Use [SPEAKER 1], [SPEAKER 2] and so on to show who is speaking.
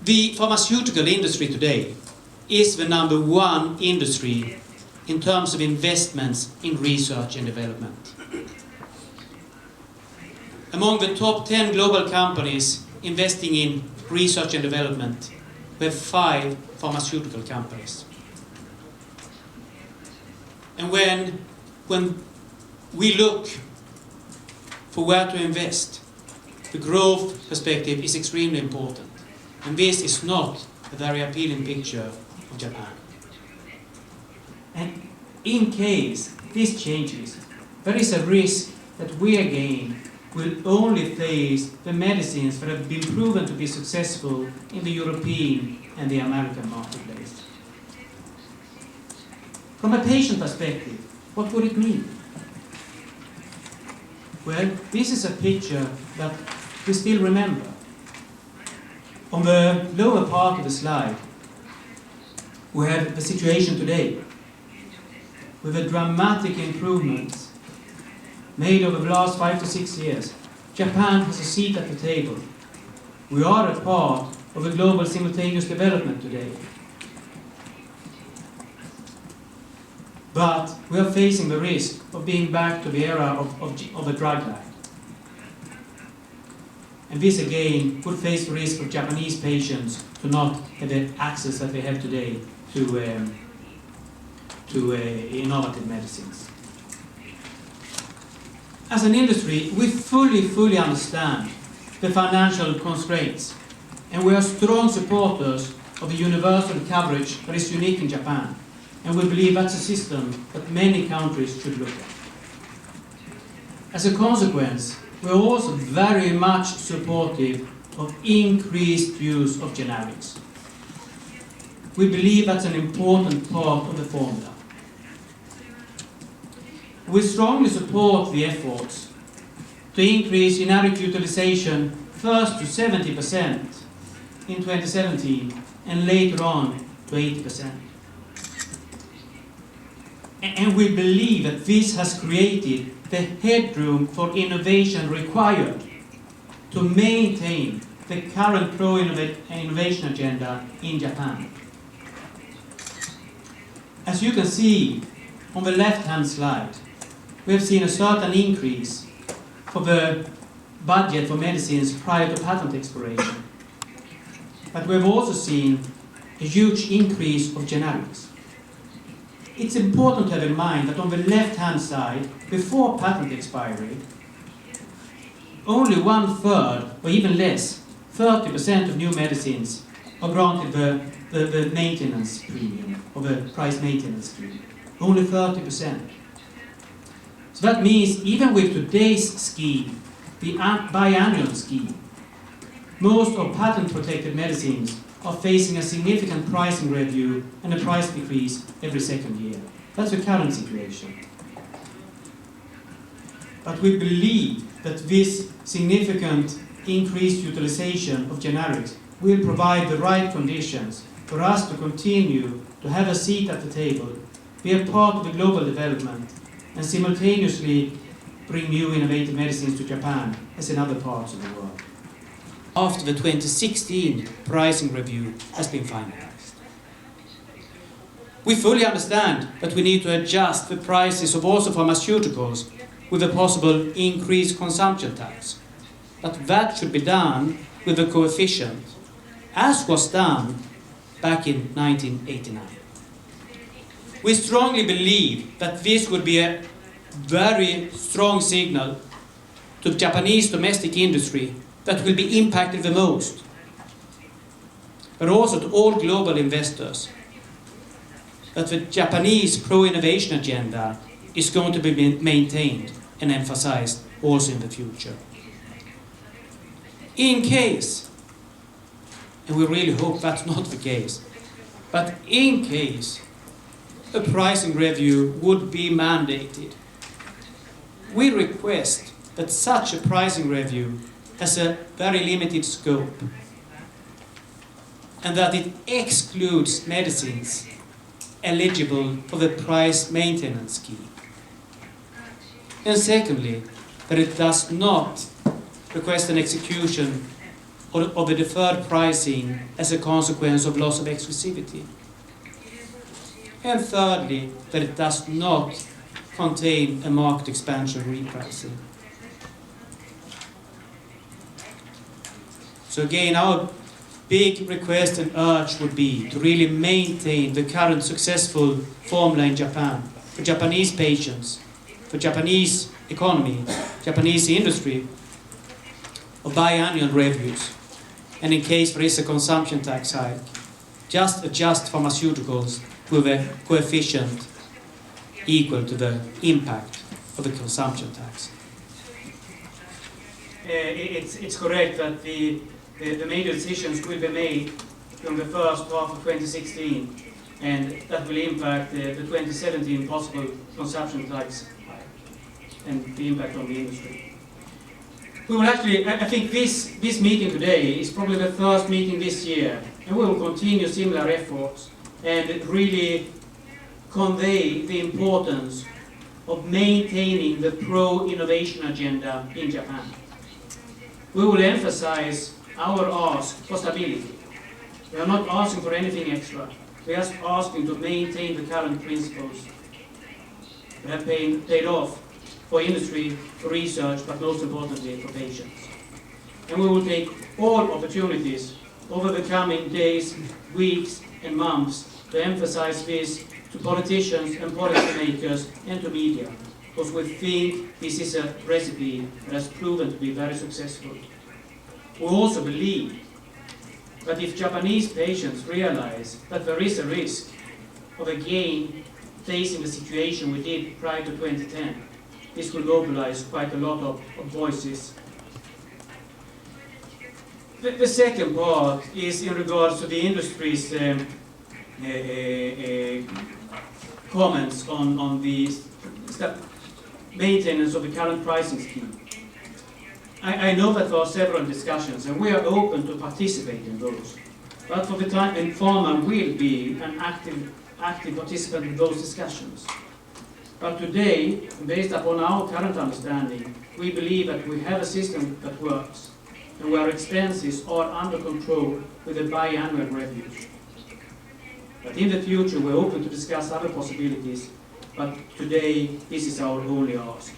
[SPEAKER 1] The pharmaceutical industry today is the #1 industry in terms of investments in research and development. Among the top 10 global companies investing in research and development, we have 5 pharmaceutical companies. And when we look for where to invest, the growth perspective is extremely important. And this is not a very appealing picture of Japan. And in case this changes, there is a risk that we again will only face the medicines that have been proven to be successful in the European and the American marketplace. From a patient perspective, what would it mean? Well, this is a picture that we still remember. On the lower part of the slide, we have the situation today, with the dramatic improvements made over the last 5 to 6 years. Japan has a seat at the table. We are a part of a global simultaneous development today. But we are facing the risk of being back to the era of a drug lag. And this again would face the risk of Japanese patients to not have the access that they have today to innovative medicines. As an industry, we fully understand the financial constraints, and we are strong supporters of the universal coverage that is unique in Japan, and we believe that's a system that many countries should look at. As a consequence, we are also very much supportive of increased use of generics. We believe that's an important part of the formula. We strongly support the efforts to increase generic utilization first to 70% in 2017 and later on to 80%. And we believe that this has created the headroom for innovation required to maintain the current pro-innovation agenda in Japan. As you can see on the left-hand slide, we have seen a certain increase for the budget for medicines prior to patent expiration. But we have also seen a huge increase of generics. It's important to have in mind that on the left-hand side, before patent expiry, only 1/3, or even less, 30% of new medicines are granted the maintenance premium, or the price maintenance premium. Only 30%. So that means even with today's scheme, the biannual scheme, most of patent-protected medicines are facing a significant pricing review and a price decrease every second year. That's the current situation. But we believe that this significant increased utilization of generics will provide the right conditions for us to continue to have a seat at the table, be a part of the global development, and simultaneously bring new innovative medicines to Japan as in other parts of the world. After the 2016 pricing review has been finalized. We fully understand that we need to adjust the prices of also pharmaceuticals with a possible increased consumption tax. But that should be done with a coefficient, as was done back in 1989. We strongly believe that this would be a very strong signal to the Japanese domestic industry that will be impacted the most, but also to all global investors, that the Japanese pro-innovation agenda is going to be maintained and emphasized also in the future. In case, and we really hope that's not the case, but in case a pricing review would be mandated, we request that such a pricing review has a very limited scope, and that it excludes medicines eligible for the price maintenance scheme. And secondly, that it does not request an execution of the deferred pricing as a consequence of loss of exclusivity. And thirdly, that it does not contain a market expansion repricing. So again, our big request and urge would be to really maintain the current successful formula in Japan for Japanese patients, for Japanese economy, Japanese industry, of biannual reviews, and in case there is a consumption tax hike, just adjust pharmaceuticals with a coefficient equal to the impact of the consumption tax. It's correct that the major decisions will be made from the first half of 2016, and that will impact the 2017 possible consumption tax hike and the impact on the industry. We will actually, I think this meeting today is probably the first meeting this year, and we will continue similar efforts and really convey the importance of maintaining the pro-innovation agenda in Japan. We will emphasize our ask for stability. We are not asking for anything extra. We are just asking to maintain the current principles that have paid off for industry, for research, but most importantly for patients. And we will take all opportunities over the coming days, weeks and months to emphasize this to politicians and policymakers and to media, because we think this is a recipe that has proven to be very successful. We also believe that if Japanese patients realize that there is a risk of again facing the situation we did prior to 2010, this will mobilize quite a lot of voices. The second part is in regards to the industry's comments on the maintenance of the current pricing scheme. I know that there are several discussions, and we are open to participate in those. But for the time, and Pharma will be an active participant in those discussions. But today, based upon our current understanding, we believe that we have a system that works, and where expenses are under control with a biannual review. But in the future, we're open to discuss other possibilities, but today, this is our only ask.